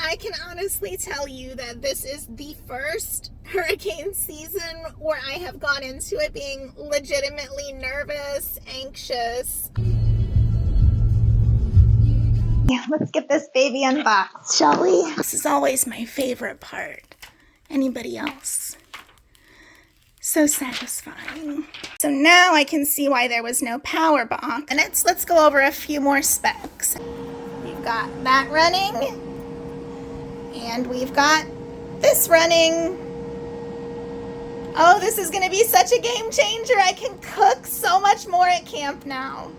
I can honestly tell you that this is the first hurricane season where I have gone into it being legitimately nervous, anxious. Yeah, let's get this baby unboxed, shall we? This is always my favorite part. Anybody else? So satisfying. So now I can see why there was no power box. And let's go over a few more specs. We've got that running. And we've got this running. Oh, this is going to be such a game changer. I can cook so much more at camp now.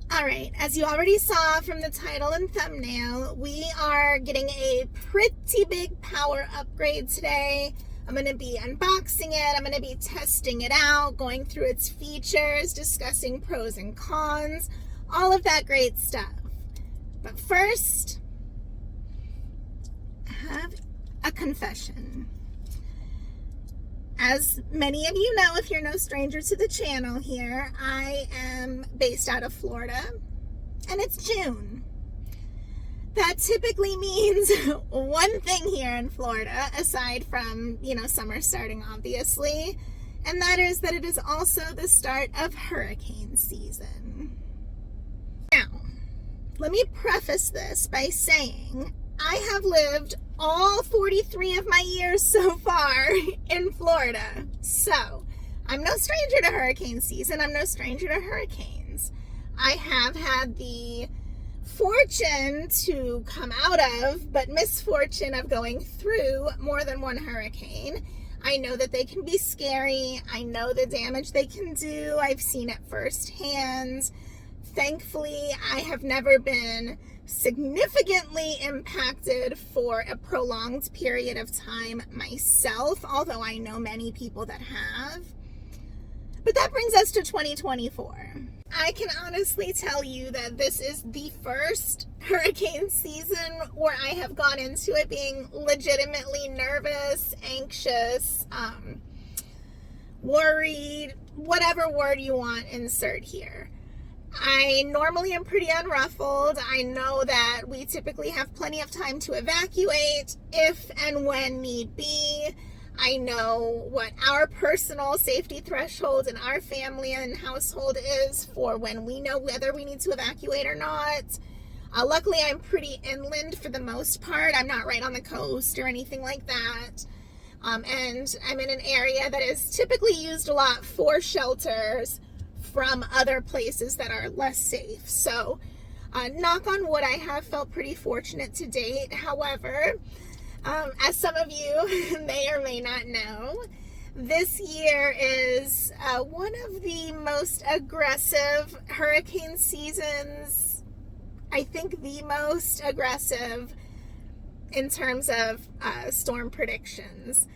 All right, as you already saw from the title and thumbnail, we are getting a pretty big power upgrade today. I'm going to be unboxing it. I'm going to be testing it out, going through its features, discussing pros and cons, all of that great stuff. But first, I have a confession. As many of you know, if you're no stranger to the channel here, I am based out of Florida, and it's June. That typically means one thing here in Florida, aside from, summer starting, obviously, and that is that it is also the start of hurricane season. Now, let me preface this by saying I have lived all 43 of my years so far in Florida. So, I'm no stranger to hurricane season. I'm no stranger to hurricanes. I have had the fortune to come out of, but misfortune of going through more than one hurricane. I know that they can be scary. I know the damage they can do. I've seen it firsthand. Thankfully, I have never been significantly impacted for a prolonged period of time myself, although I know many people that have. But that brings us to 2024. I can honestly tell you that this is the first hurricane season where I have gone into it being legitimately nervous, anxious, worried, whatever word you want, insert here. I normally am pretty unruffled. I know that we typically have plenty of time to evacuate if and when need be. I know what our personal safety threshold in our family and household is for when we know whether we need to evacuate or not. Luckily, I'm pretty inland for the most part. I'm not right on the coast or anything like that. And I'm in an area that is typically used a lot for shelters from other places that are less safe. So, knock on wood, I have felt pretty fortunate to date. However, as some of you may or may not know, this year is one of the most aggressive hurricane seasons. I think the most aggressive in terms of storm predictions.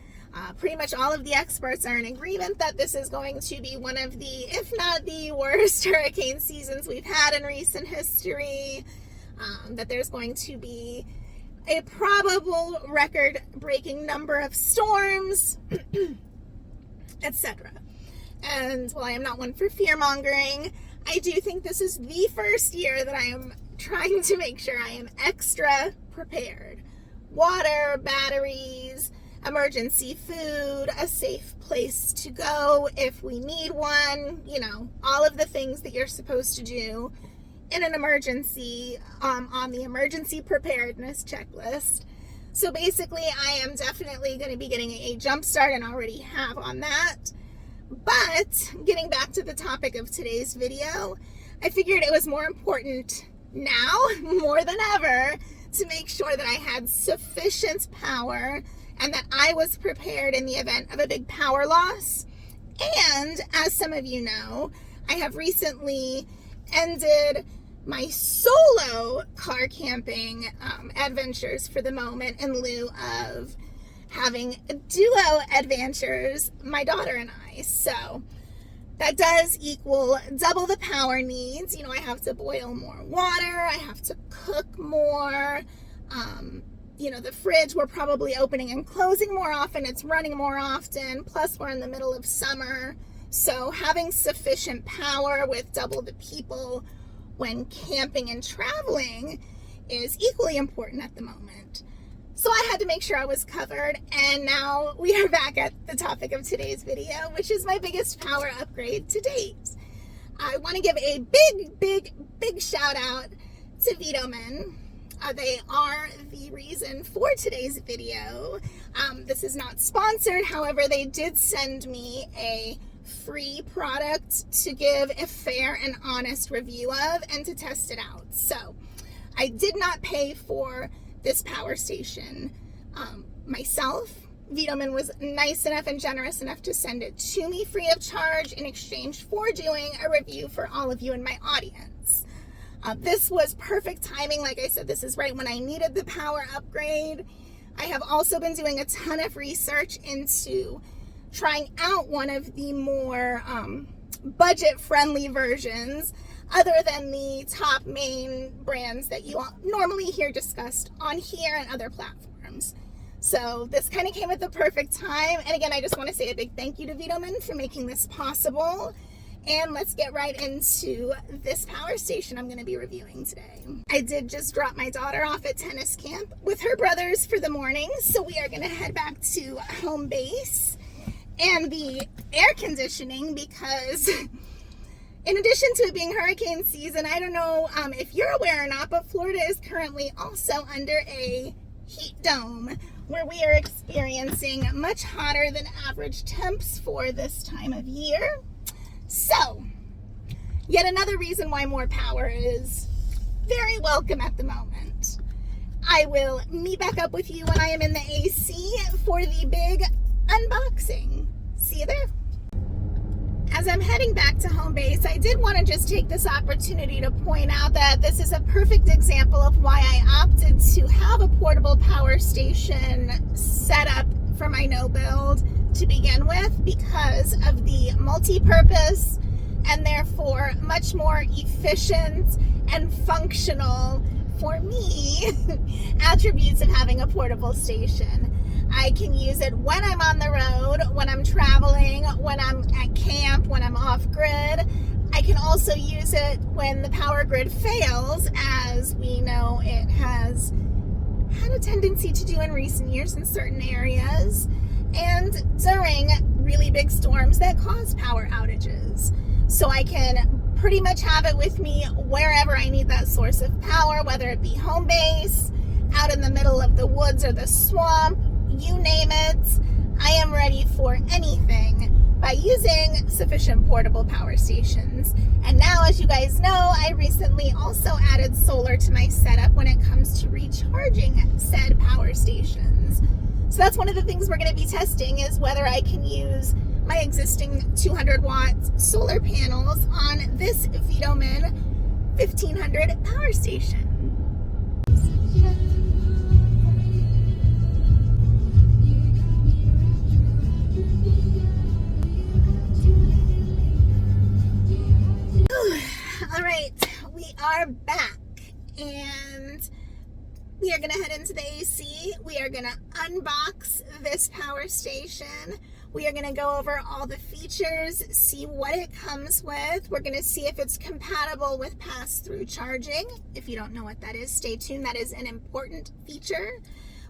Pretty much all of the experts are in agreement that this is going to be one of the, if not the worst hurricane seasons we've had in recent history, that there's going to be a probable record-breaking number of storms, etc. And while I am not one for fear-mongering, I do think this is the first year that I am trying to make sure I am extra prepared. Water, batteries, emergency food, a safe place to go if we need one, all of the things that you're supposed to do in an emergency, on the emergency preparedness checklist. So basically, I am definitely going to be getting a jump start and already have on that. But getting back to the topic of today's video, I figured it was more important now, more than ever, to make sure that I had sufficient power and that I was prepared in the event of a big power loss. And as some of you know, I have recently ended my solo car camping adventures for the moment in lieu of having duo adventures, my daughter and I. So that does equal double the power needs. I have to boil more water. I have to cook more. The fridge, we're probably opening and closing more often. It's running more often. Plus, we're in the middle of summer. So having sufficient power with double the people when camping and traveling is equally important at the moment. So I had to make sure I was covered, and now we are back at the topic of today's video, which is my biggest power upgrade to date. I want to give a big shout out to Vtoman. They are the reason for today's video. This is not sponsored, however, they did send me a free product to give a fair and honest review of and to test it out. So I did not pay for this power station myself. Vtoman was nice enough and generous enough to send it to me free of charge in exchange for doing a review for all of you in my audience. This was perfect timing. Like I said, this is right when I needed the power upgrade. I have also been doing a ton of research into trying out one of the more budget-friendly versions other than the top main brands that you normally hear discussed on here and other platforms. So this kind of came at the perfect time. And again, I just want to say a big thank you to Vtoman for making this possible. And let's get right into this power station I'm going to be reviewing today. I did just drop my daughter off at tennis camp with her brothers for the morning. So we are going to head back to home base and the air conditioning, because in addition to it being hurricane season, I don't know if you're aware or not, but Florida is currently also under a heat dome where we are experiencing much hotter than average temps for this time of year. So, yet another reason why more power is very welcome at the moment. I will meet back up with you when I am in the AC for the big unboxing. See you there. As I'm heading back to home base, I did want to just take this opportunity to point out that this is a perfect example of why I opted to have a portable power station set up for my no build to begin with, because of the multi-purpose and therefore much more efficient and functional for me attributes of having a portable station. I can use it when I'm on the road, when I'm traveling, when I'm at camp, when I'm off grid. I can also use it when the power grid fails, as we know it has had a tendency to do in recent years in certain areas, and during really big storms that cause power outages. So I can pretty much have it with me wherever I need that source of power, whether it be home base, out in the middle of the woods or the swamp, you name it. I am ready for anything by using sufficient portable power stations. And now, as you guys know, I recently also added solar to my setup when it comes to recharging said power stations. So that's one of the things we're going to be testing, is whether I can use my existing 200 watt solar panels on this Vtoman 1500 power station. All right, we are back, and we are going to head into the AC. We are going to unbox this power station. We are going to go over all the features, see what it comes with. We're going to see if it's compatible with pass-through charging. If you don't know what that is, stay tuned. That is an important feature.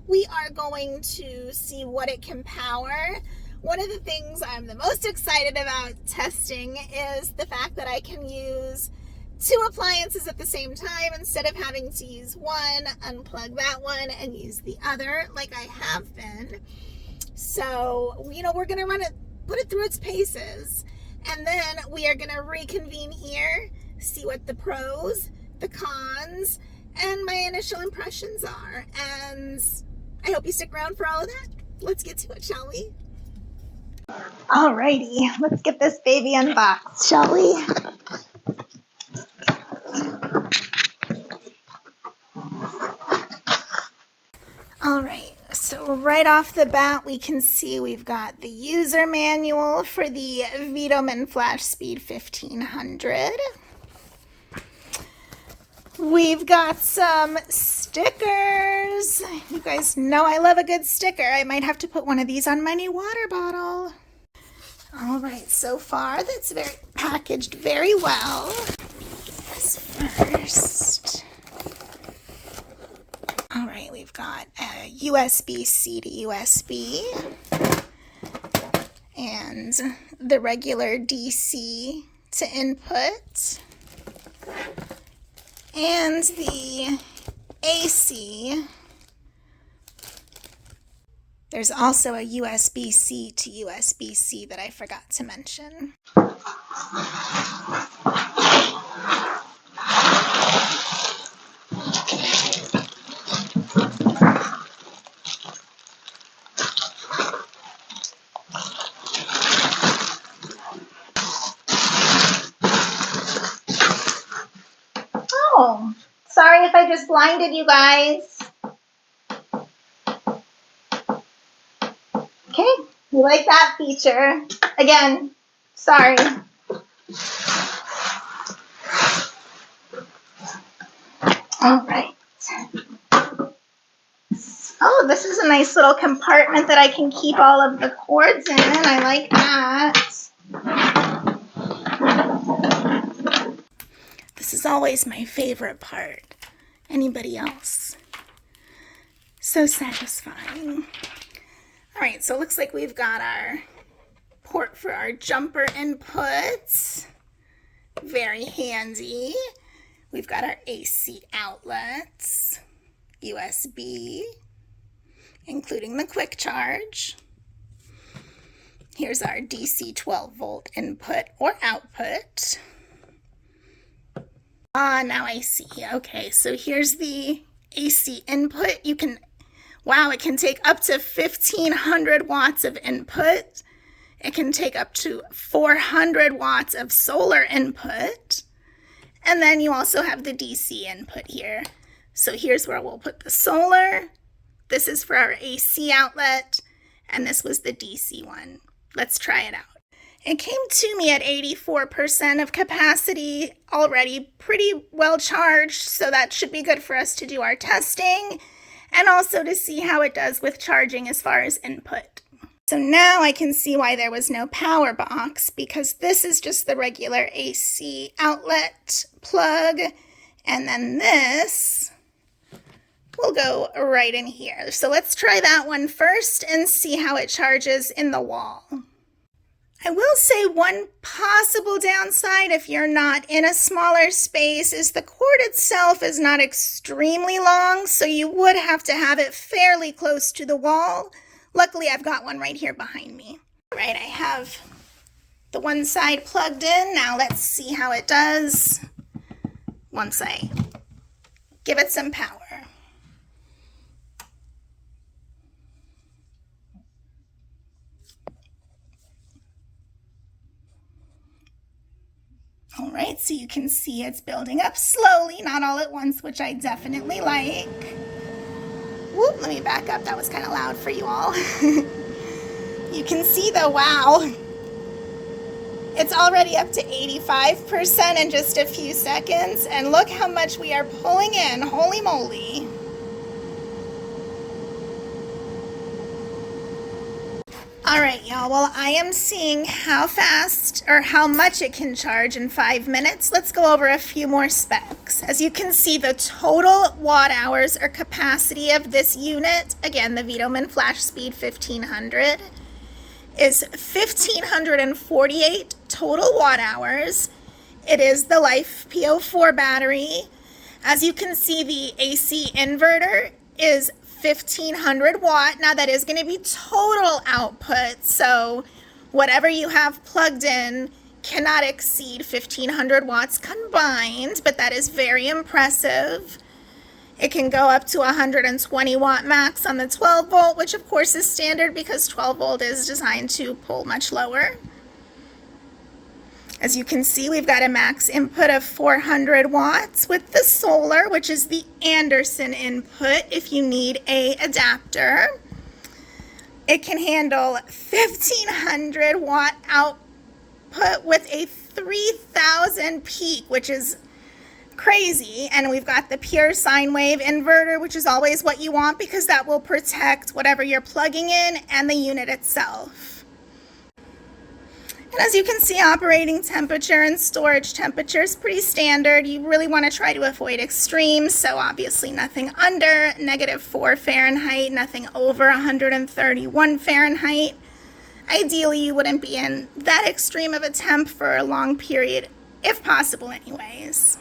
We are going to see what it can power. One of the things I'm the most excited about testing is the fact that I can use 2 appliances at the same time instead of having to use one, unplug that one, and use the other like I have been. So, you know, we're going to put it through its paces, and then we are going to reconvene here, see what the pros, the cons, and my initial impressions are. And I hope you stick around for all of that. Let's get to it, shall we? Alrighty, let's get this baby unboxed, shall we? Alright, so right off the bat, we can see we've got the user manual for the Vtoman Flash1500. We've got some stickers. You guys know I love a good sticker. I might have to put one of these on my new water bottle. All right, so far that's packaged very well. This first. we've got a USB-C to USB and the regular DC to input and the AC. There's also a USB-C to USB-C that I forgot to mention. Oh, sorry if I just blinded you guys. Okay, you like that feature. Again, sorry. All right. Oh, this is a nice little compartment that I can keep all of the cords in. I like that. This is always my favorite part. Anybody else? So satisfying. All right, so it looks like we've got our port for our jumper inputs. Very handy. We've got our AC outlets, USB, including the quick charge. Here's our DC 12 volt input or output. Now I see. Okay, so here's the AC input. You can, wow, it can take up to 1500 watts of input. It can take up to 400 watts of solar input. And then you also have the DC input here. So here's where we'll put the solar. This is for our AC outlet, and this was the DC one. Let's try it out. It came to me at 84% of capacity already, pretty well charged, so that should be good for us to do our testing and also to see how it does with charging as far as input. So now I can see why there was no power box, because this is just the regular AC outlet plug, and then this will go right in here. So let's try that one first and see how it charges in the wall. I will say one possible downside if you're not in a smaller space is the cord itself is not extremely long, so you would have to have it fairly close to the wall. Luckily, I've got one right here behind me. All right, I have the one side plugged in. Now let's see how it does once I give it some power. All right, so you can see it's building up slowly, not all at once, which I definitely like. Whoop, let me back up. That was kind of loud for you all. You can see though, wow, it's already up to 85% in just a few seconds, and look how much we are pulling in. Holy moly. All right, y'all, well, I am seeing how fast or how much it can charge in 5 minutes. Let's go over a few more specs. As you can see, the total watt hours or capacity of this unit, again, the Vtoman Flash1500, is 1,548 total watt hours. It is the LifePo4 battery. As you can see, the AC inverter is 1,500 watt. Now that is going to be total output, so whatever you have plugged in cannot exceed 1,500 watts combined, but that is very impressive. It can go up to 120 watt max on the 12 volt, which of course is standard because 12 volt is designed to pull much lower. As you can see, we've got a max input of 400 watts with the solar, which is the Anderson input if you need a adapter. It can handle 1,500 watt output with a 3,000 peak, which is crazy. And we've got the pure sine wave inverter, which is always what you want because that will protect whatever you're plugging in and the unit itself. And as you can see, operating temperature and storage temperature is pretty standard. You really want to try to avoid extremes, so obviously nothing under -4 Fahrenheit, nothing over 131 Fahrenheit. Ideally, you wouldn't be in that extreme of a temp for a long period, if possible anyways.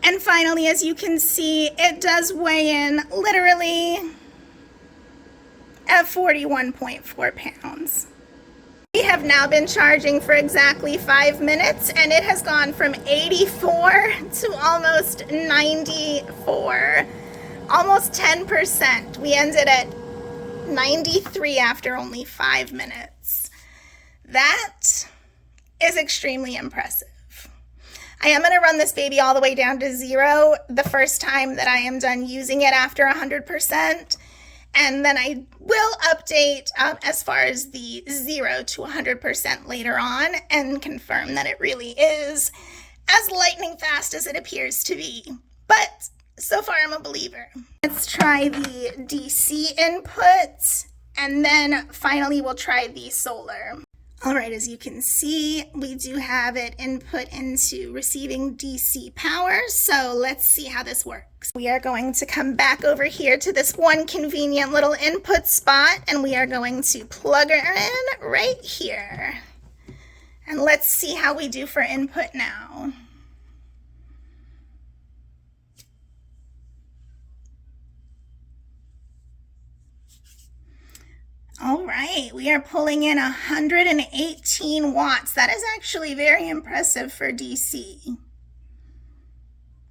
And finally, as you can see, it does weigh in literally at 41.4 pounds. We have now been charging for exactly 5 minutes, and it has gone from 84 to almost 94, almost 10%. We ended at 93 after only 5 minutes. That is extremely impressive. I am going to run this baby all the way down to 0 the first time that I am done using it after 100%. And then I will update as far as the 0 to 100% later on and confirm that it really is as lightning fast as it appears to be. But so far I'm a believer. Let's try the DC input, and then finally we'll try the solar. All right, as you can see, we do have it input into receiving DC power, so let's see how this works. We are going to come back over here to this one convenient little input spot, and we are going to plug her in right here. And let's see how we do for input now. All right, we are pulling in 118 watts. That is actually very impressive for DC.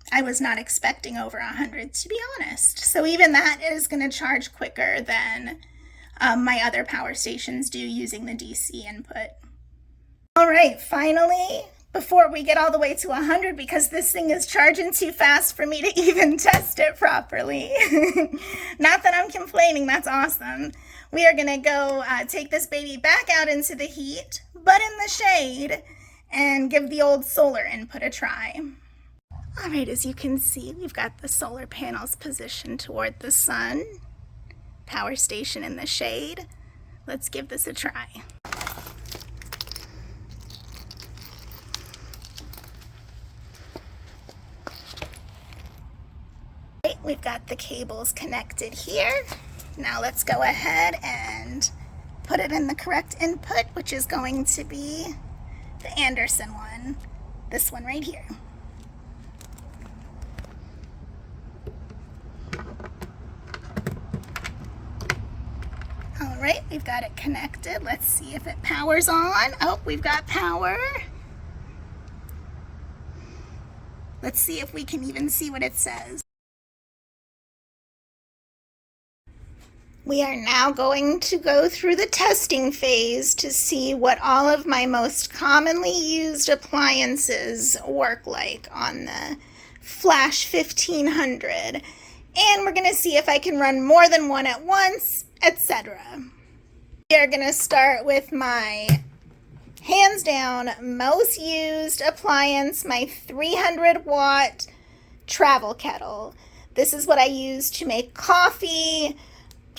I was not expecting over 100, to be honest. So even that is going to charge quicker than my other power stations do using the DC input. All right, finally, before we get all the way to 100, because this thing is charging too fast for me to even test it properly. Not that I'm complaining, that's awesome. We are going to go take this baby back out into the heat, but in the shade, and give the old solar input a try. All right, as you can see, we've got the solar panels positioned toward the sun. Power station in the shade. Let's give this a try. Right, we've got the cables connected here. Now let's go ahead and put it in the correct input, which is going to be the Anderson one, this one right here. All right, we've got it connected. Let's see if it powers on. Oh, we've got power. Let's see if we can even see what it says. We are now going to go through the testing phase to see what all of my most commonly used appliances work like on the Flash 1500. And we're going to see if I can run more than one at once, etc. We are going to start with my hands down most used appliance, my 300 watt travel kettle. This is what I use to make coffee.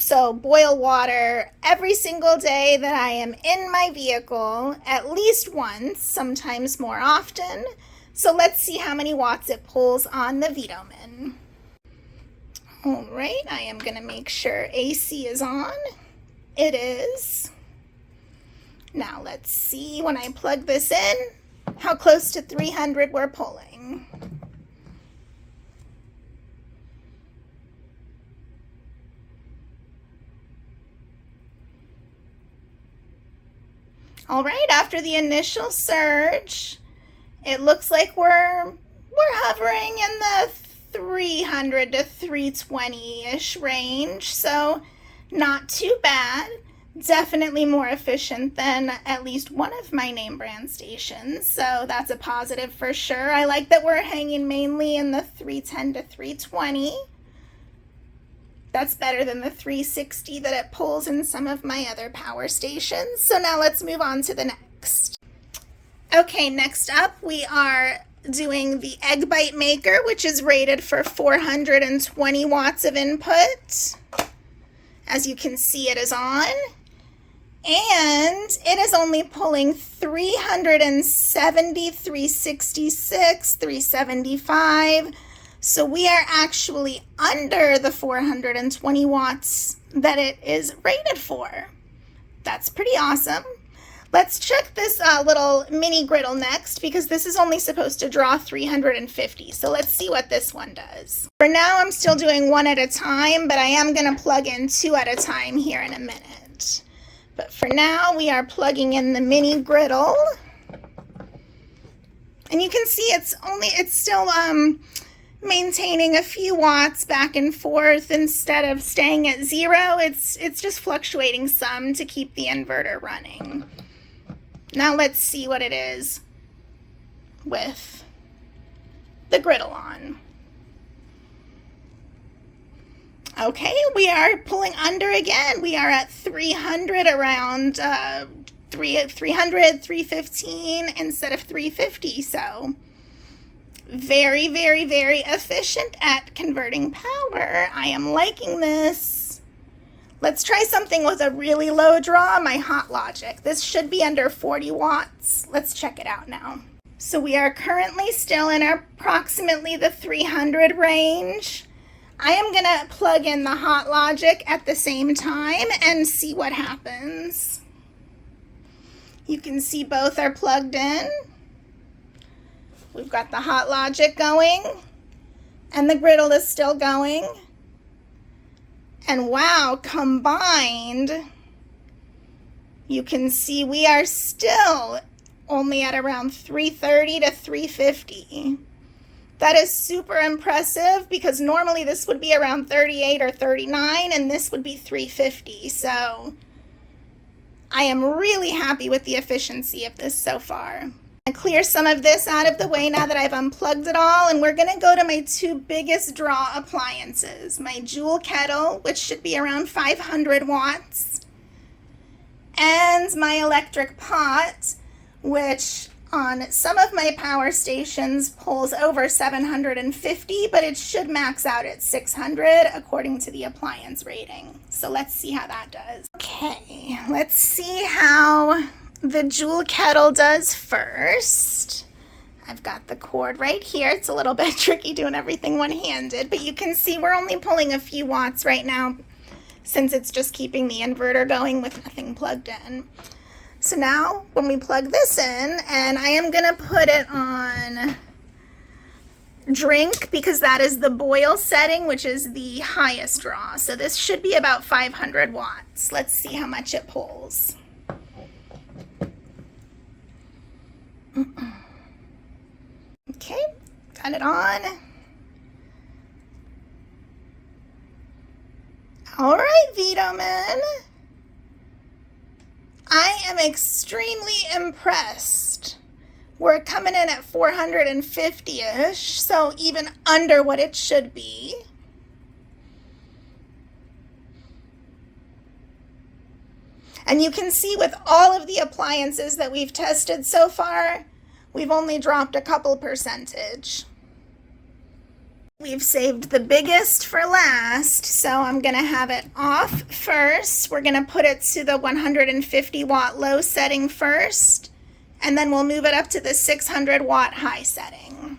So boil water every single day that I am in my vehicle, at least once, sometimes more often. So let's see how many watts it pulls on the Vtoman. All right, I am going to make sure AC is on. It is. Now let's see when I plug this in, how close to 300 we're pulling. All right, after the initial surge, it looks like we're hovering in the 300 to 320-ish range, so not too bad. Definitely more efficient than at least one of my name brand stations, so that's a positive for sure. I like that we're hanging mainly in the 310 to 320. That's better than the 360 that it pulls in some of my other power stations. So now let's move on to the next. Okay, next up we are doing the egg bite maker, which is rated for 420 watts of input. As you can see, it is on. And it is only pulling 370, 366, 375. So we are actually under the 420 watts that it is rated for. That's pretty awesome. Let's check this little mini griddle next, because this is only supposed to draw 350. So let's see what this one does. For now, I'm still doing one at a time, but I am going to plug in two at a time here in a minute. But for now, we are plugging in the mini griddle. And you can see it's still maintaining a few watts back and forth instead of staying at 0. It's just fluctuating some to keep the inverter running. Now let's see what it is with the griddle on. Okay, we are pulling under again. We are at 300, around 300, 315 instead of 350. So very, very, very efficient at converting power. I am liking this. Let's try something with a really low draw, my hot logic. This should be under 40 watts. Let's check it out now. So we are currently still in approximately the 300 range. I am gonna plug in the hot logic at the same time and see what happens. You can see both are plugged in. We've got the hot logic going, and the griddle is still going. And wow, combined, you can see we are still only at around 330 to 350. That is super impressive, because normally this would be around 38 or 39, and this would be 350. So I am really happy with the efficiency of this so far. I clear some of this out of the way now that I've unplugged it all, and we're going to go to my two biggest draw appliances. My Joule kettle, which should be around 500 watts, and my electric pot, which on some of my power stations pulls over 750, but it should max out at 600 according to the appliance rating. So let's see how that does. Okay, let's see how the Joule kettle does first. I've got the cord right here. It's a little bit tricky doing everything one-handed, but you can see we're only pulling a few watts right now since it's just keeping the inverter going with nothing plugged in. So now when we plug this in, and I am gonna put it on drink because that is the boil setting, which is the highest draw. So this should be about 500 watts. Let's see how much it pulls. Okay, got it on. All right, Vtoman. I am extremely impressed. We're coming in at 450-ish, so even under what it should be. And you can see with all of the appliances that we've tested so far, we've only dropped a couple percentage. We've saved the biggest for last, so I'm gonna have it off first. We're gonna put it to the 150 watt low setting first, and then we'll move it up to the 600 watt high setting.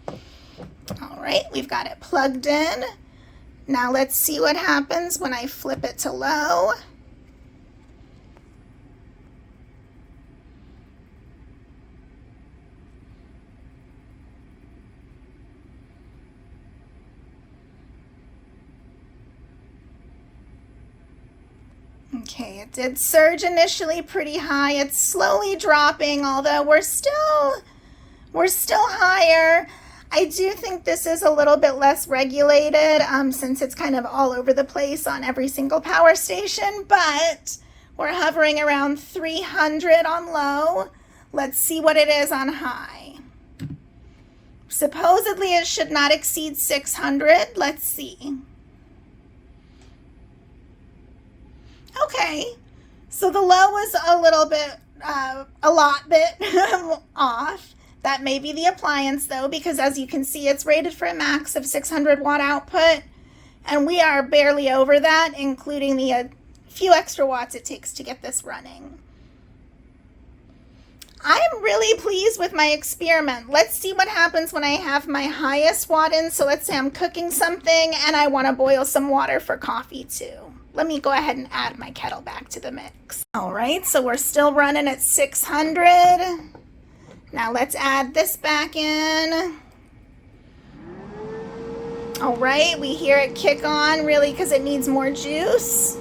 All right, we've got it plugged in. Now let's see what happens when I flip it to low. Okay, it did surge initially pretty high. It's slowly dropping, although we're still higher. I do think this is a little bit less regulated since it's kind of all over the place on every single power station, but we're hovering around 300 on low. Let's see what it is on high. Supposedly it should not exceed 600. Let's see. Okay, so the low was a little bit, a lot bit off. That may be the appliance though, because as you can see, it's rated for a max of 600 watt output, and we are barely over that, including the few extra watts it takes to get this running. I'm really pleased with my experiment. Let's see what happens when I have my highest watt in. So let's say I'm cooking something and I want to boil some water for coffee too. Let me go ahead and add my kettle back to the mix. All right, so we're still running at 600. Now let's add this back in. All right, we hear it kick on really because it needs more juice,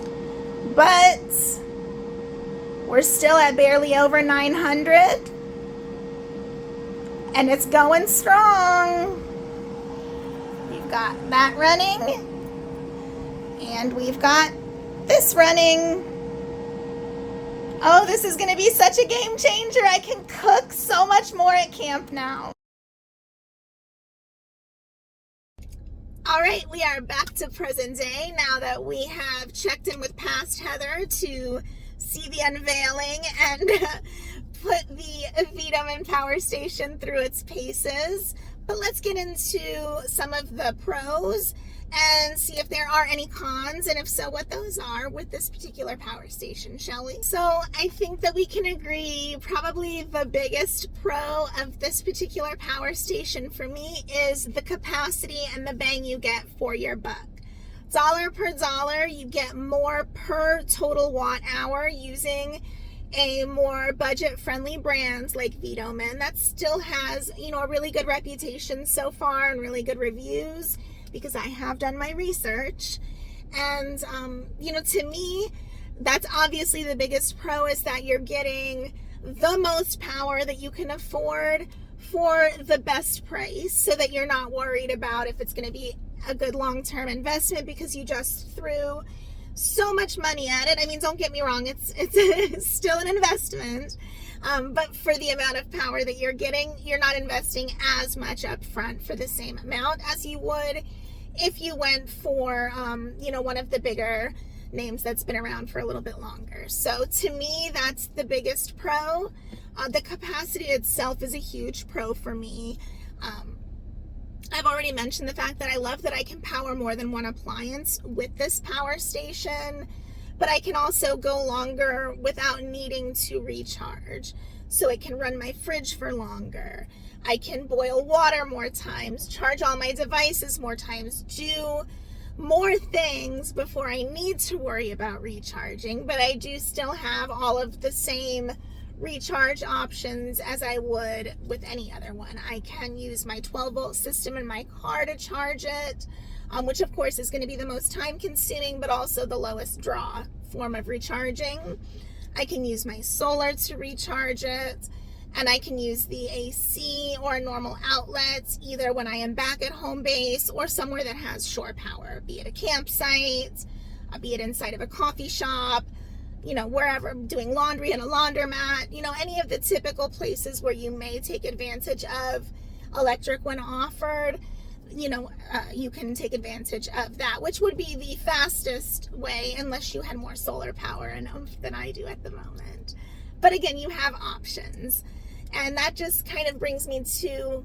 but we're still at barely over 900, and it's going strong. We've got that running, and we've got this running. Oh, this is going to be such a game changer. I can cook so much more at camp now. All right, we are back to present day now that we have checked in with past Heather to see the unveiling and put the Vtoman power station through its paces. But let's get into some of the pros and see if there are any cons, and if so, what those are with this particular power station, shall we? So I think that we can agree probably the biggest pro of this particular power station for me is the capacity and the bang you get for your buck. Dollar per dollar, you get more per total watt hour using a more budget-friendly brand like Vtoman that still has, a really good reputation so far and really good reviews, because I have done my research. And, to me, that's obviously the biggest pro, is that you're getting the most power that you can afford for the best price, so that you're not worried about if it's going to be a good long-term investment, because you just threw so much money at it. I mean, don't get me wrong, it's still an investment. But for the amount of power that you're getting, you're not investing as much up front for the same amount as you would if you went for, one of the bigger names that's been around for a little bit longer. So to me, that's the biggest pro. The capacity itself is a huge pro for me. I've already mentioned the fact that I love that I can power more than one appliance with this power station, but I can also go longer without needing to recharge. So it can run my fridge for longer. I can boil water more times, charge all my devices more times, do more things before I need to worry about recharging, but I do still have all of the same recharge options as I would with any other one. I can use my 12-volt system in my car to charge it, which of course is going to be the most time consuming, but also the lowest draw form of recharging. I can use my solar to recharge it, and I can use the AC or normal outlets either when I am back at home base or somewhere that has shore power, be it a campsite, be it inside of a coffee shop, wherever I'm doing laundry in a laundromat, any of the typical places where you may take advantage of electric when offered, you can take advantage of that, which would be the fastest way unless you had more solar power and oomph than I do at the moment. But again, you have options. And that just kind of brings me to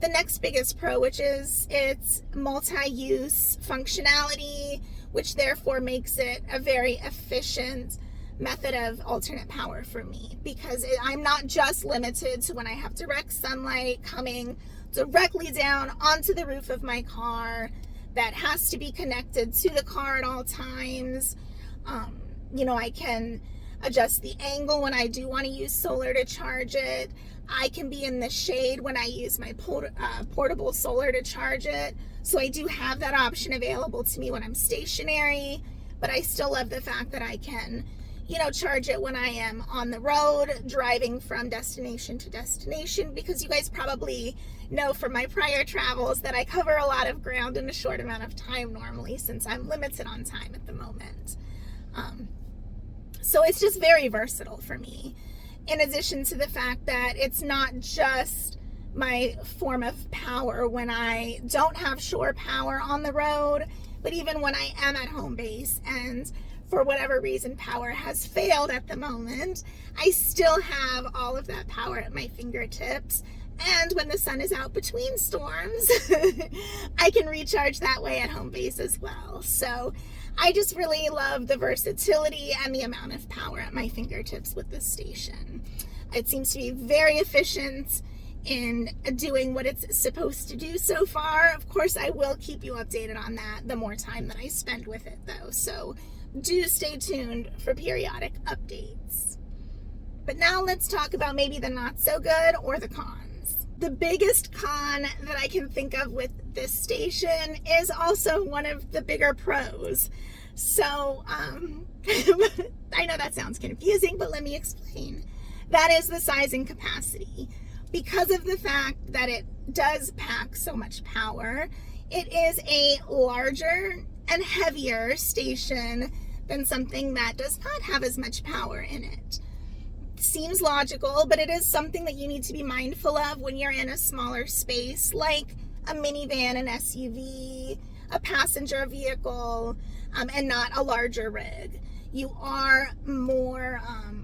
the next biggest pro, which is its multi-use functionality, which therefore makes it a very efficient method of alternate power for me, because I'm not just limited to when I have direct sunlight coming directly down onto the roof of my car that has to be connected to the car at all times. I can adjust the angle when I do want to use solar to charge it. I can be in the shade when I use my portable solar to charge it. So I do have that option available to me when I'm stationary, but I still love the fact that I can, charge it when I am on the road, driving from destination to destination, because you guys probably know from my prior travels that I cover a lot of ground in a short amount of time normally, since I'm limited on time at the moment. So it's just very versatile for me, in addition to the fact that it's not just my form of power when I don't have shore power on the road, but even when I am at home base and for whatever reason power has failed at the moment, I still have all of that power at my fingertips. And when the sun is out between storms, I can recharge that way at home base as well. So I just really love the versatility and the amount of power at my fingertips with this station. It seems to be very efficient in doing what it's supposed to do so far. Of course, I will keep you updated on that the more time that I spend with it though. So do stay tuned for periodic updates. But now let's talk about maybe the not so good or the cons. The biggest con that I can think of with this station is also one of the bigger pros. So I know that sounds confusing, but let me explain. That is the size and capacity. Because of the fact that it does pack so much power, it is a larger and heavier station than something that does not have as much power in it. Seems logical, but it is something that you need to be mindful of when you're in a smaller space, like a minivan, an SUV, a passenger vehicle, and not a larger rig. You are more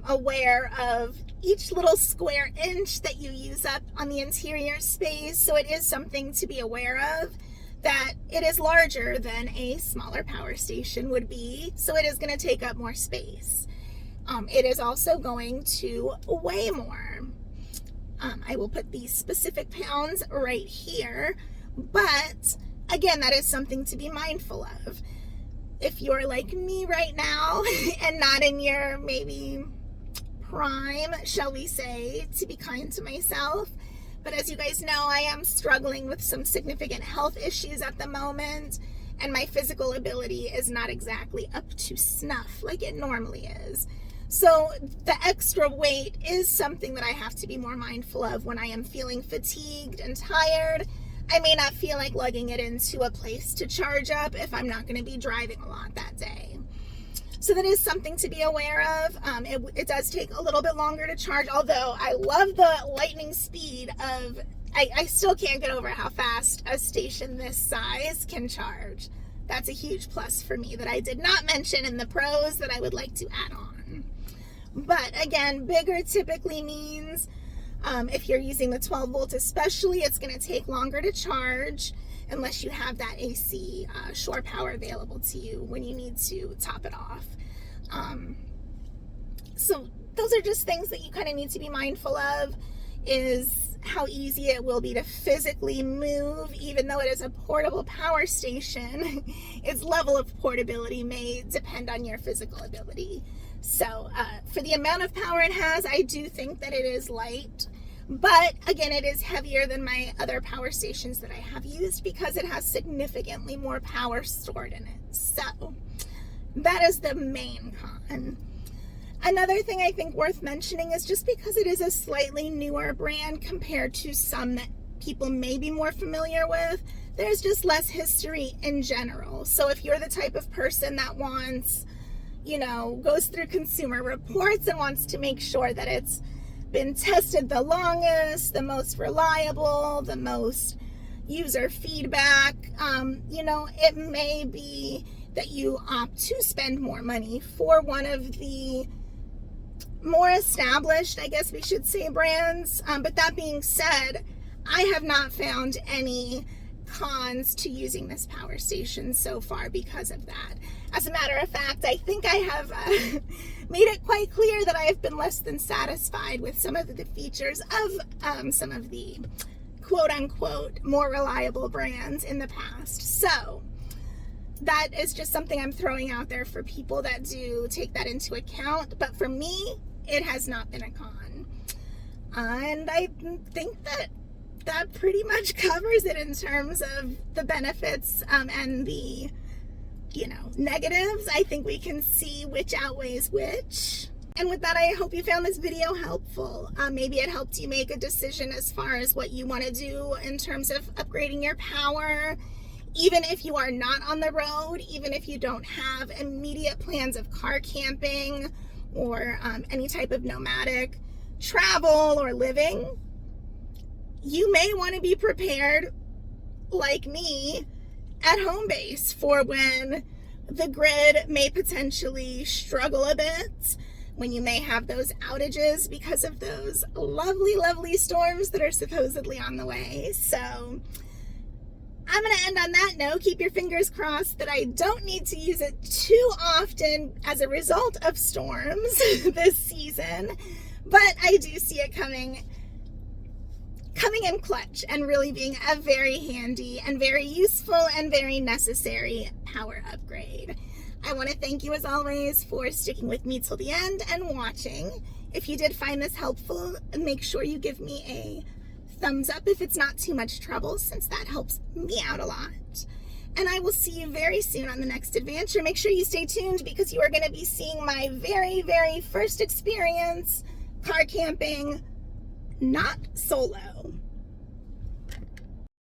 aware of each little square inch that you use up on the interior space. So it is something to be aware of, that it is larger than a smaller power station would be. So it is going to take up more space. It is also going to weigh more. I will put these specific pounds right here, but again, that is something to be mindful of. If you're like me right now and not in your maybe prime, shall we say, to be kind to myself. But as you guys know, I am struggling with some significant health issues at the moment, and my physical ability is not exactly up to snuff like it normally is. So the extra weight is something that I have to be more mindful of when I am feeling fatigued and tired. I may not feel like lugging it into a place to charge up if I'm not going to be driving a lot that day. So that is something to be aware of. It does take a little bit longer to charge, although I love the lightning speed of, I still can't get over how fast a station this size can charge. That's a huge plus for me that I did not mention in the pros that I would like to add on. But again, bigger typically means if you're using the 12 volt especially, it's going to take longer to charge unless you have that AC shore power available to you when you need to top it off. So those are just things that you kind of need to be mindful of, is how easy it will be to physically move. Even though it is a portable power station, its level of portability may depend on your physical ability. So for the amount of power it has, I do think that it is light. But again, it is heavier than my other power stations that I have used because it has significantly more power stored in it. So that is the main con. Another thing I think worth mentioning is just because it is a slightly newer brand compared to some that people may be more familiar with, there's just less history in general. So if you're the type of person that wants, goes through consumer reports and wants to make sure that it's been tested the longest, the most reliable, the most user feedback, it may be that you opt to spend more money for one of the more established, I guess we should say, brands. But that being said, I have not found any cons to using this power station so far because of that. As a matter of fact, I think I have made it quite clear that I have been less than satisfied with some of the features of some of the quote-unquote more reliable brands in the past. So that is just something I'm throwing out there for people that do take that into account. But for me, it has not been a con. And I think that pretty much covers it in terms of the benefits and the negatives. I think we can see which outweighs which. And with that, I hope you found this video helpful. Maybe it helped you make a decision as far as what you want to do in terms of upgrading your power. Even if you are not on the road, even if you don't have immediate plans of car camping or any type of nomadic travel or living, you may want to be prepared, like me, at home base for when the grid may potentially struggle a bit, when you may have those outages because of those lovely, lovely storms that are supposedly on the way. So I'm going to end on that note. Keep your fingers crossed that I don't need to use it too often as a result of storms this season. But I do see it coming in clutch and really being a very handy and very useful and very necessary power upgrade. I want to thank you as always for sticking with me till the end and watching. If you did find this helpful, make sure you give me a thumbs up if it's not too much trouble, since that helps me out a lot. And I will see you very soon on the next adventure. Make sure you stay tuned because you are going to be seeing my very, very first experience car camping, not solo.